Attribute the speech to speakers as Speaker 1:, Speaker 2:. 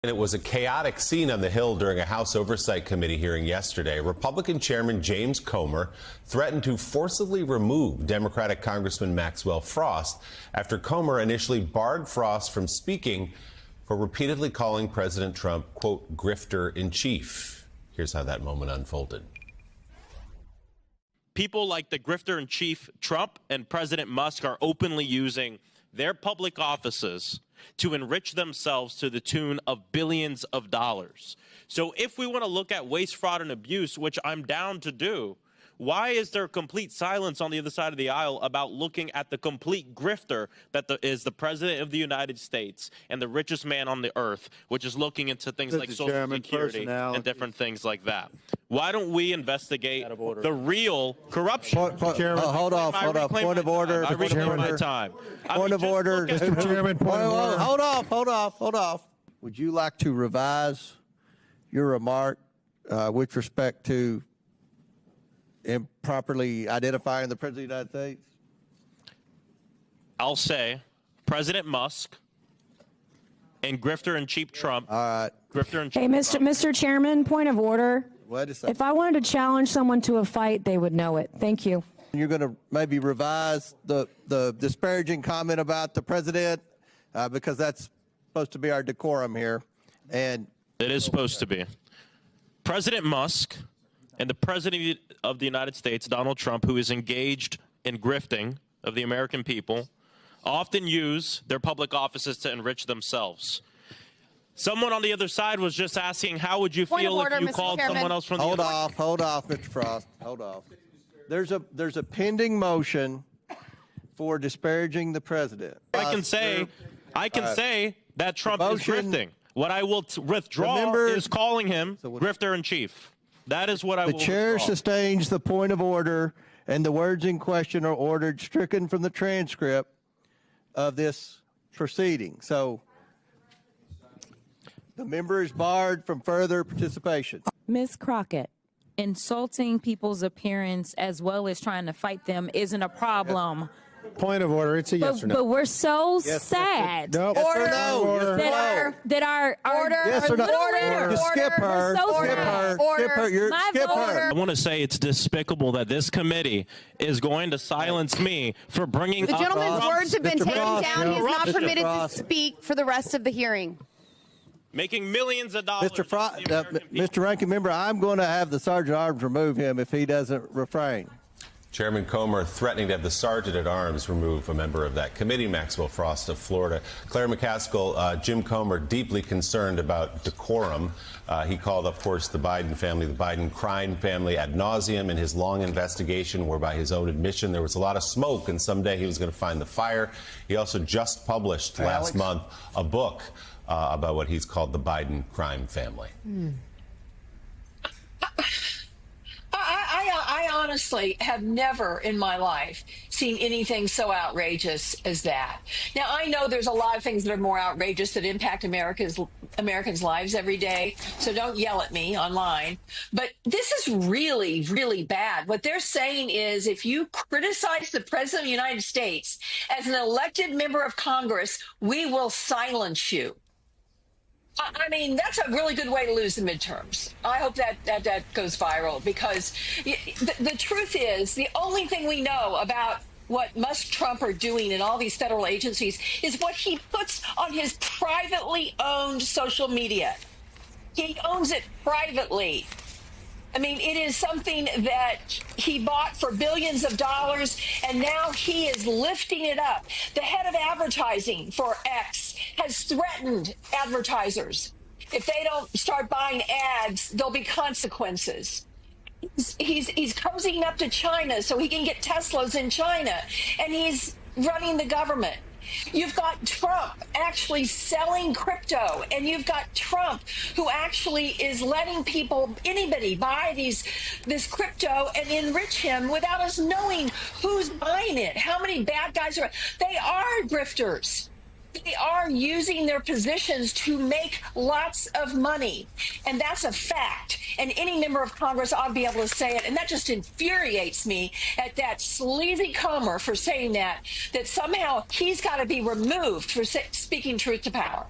Speaker 1: And it was a chaotic scene on the Hill during a House Oversight Committee hearing yesterday. Republican Chairman James Comer threatened to forcibly remove Democratic Congressman Maxwell Frost after Comer initially barred Frost from speaking for repeatedly calling President Trump, quote, grifter in chief. Here's how that moment unfolded.
Speaker 2: People like the grifter in chief Trump and President Musk are openly using their public offices to enrich themselves to the tune of billions of dollars. So if we want to look at waste, fraud, and abuse, which I'm down to do, why is there complete silence on the other side of the aisle about looking at the complete grifter that is the President of the United States and the richest man on the earth, which is looking into things like Social Security and different things like that? Why don't we investigate the real corruption?
Speaker 3: Hold off. Point of order.
Speaker 2: I reclaim my time.
Speaker 3: Point of order.
Speaker 4: Mr. Chairman, point of order.
Speaker 3: Hold off. Would you like to revise your remark with respect to improperly identifying the President of the United States?
Speaker 2: I'll say President Musk and grifter-in-chief Trump.
Speaker 3: All right.
Speaker 2: Grifter-in-chief.
Speaker 5: Hey, Mr. Chairman, point of order.
Speaker 3: Wait a second.
Speaker 5: If I wanted to challenge someone to a fight, they would know it. Thank you.
Speaker 3: You're going to maybe revise the disparaging comment about the president because that's supposed to be our decorum here. And
Speaker 2: it is supposed to be. President Musk and the President of the United States, Donald Trump, who is engaged in grifting of the American people, often use their public offices to enrich themselves. Someone on the other side was just asking, how would you feel if you called someone else from the other side?
Speaker 3: Hold off, Mr. Frost. Hold off. There's a pending motion for disparaging the president.
Speaker 2: I can say that Trump is grifting. What I will withdraw is calling him grifter-in-chief. That is what I will withdraw.
Speaker 3: The chair sustains the point of order, and the words in question are ordered stricken from the transcript of this proceeding. So the member is barred from further participation.
Speaker 5: Ms. Crockett.
Speaker 6: Insulting people's appearance as well as trying to fight them isn't a problem.
Speaker 4: Point of order. It's a yes or no.
Speaker 6: But we're so sad.
Speaker 4: No.
Speaker 3: Yes or no.
Speaker 6: That our
Speaker 3: yes or no.
Speaker 6: Order.
Speaker 3: Just skip her. Skip her. Skip her.
Speaker 2: I want to say it's despicable that this committee is going to silence me for bringing
Speaker 7: the
Speaker 2: up
Speaker 7: gentleman's words have been taken down. He is not permitted to
Speaker 3: Frost.
Speaker 7: speak for the rest of the hearing.
Speaker 2: making millions of dollars.
Speaker 3: Mr. Ranking Member, I'm going to have the Sergeant at Arms remove him if he doesn't refrain.
Speaker 1: Chairman Comer threatening to have the Sergeant at Arms remove a member of that committee, Maxwell Frost of Florida. Claire McCaskill, Jim Comer deeply concerned about decorum. He called, of course, the Biden family, the Biden crime family ad nauseum in his long investigation, where by his own admission there was a lot of smoke and someday he was going to find the fire. He also just published last month a book about what he's called the Biden crime family.
Speaker 8: I honestly have never in my life seen anything so outrageous as that. Now, I know there's a lot of things that are more outrageous that impact Americans' lives every day, so don't yell at me online. But this is really, really bad. What they're saying is if you criticize the President of the United States as an elected member of Congress, we will silence you. I mean, that's a really good way to lose the midterms. I hope that goes viral, because the truth is the only thing we know about what Musk, Trump are doing in all these federal agencies is what he puts on his privately owned social media. He owns it privately. I mean, it is something that he bought for billions of dollars, and now he is lifting it up. The head of advertising for X has threatened advertisers. If they don't start buying ads, there'll be consequences. He's cozying up to China so he can get Teslas in China, and he's running the government. You've got Trump actually selling crypto, and you've got Trump who actually is letting people, anybody, buy this crypto and enrich him without us knowing who's buying it, how many bad guys are. They are grifters. They are using their positions to make lots of money, and that's a fact. And any member of Congress ought to be able to say it, and that just infuriates me at that sleazy Comer for saying that somehow he's got to be removed for speaking truth to power.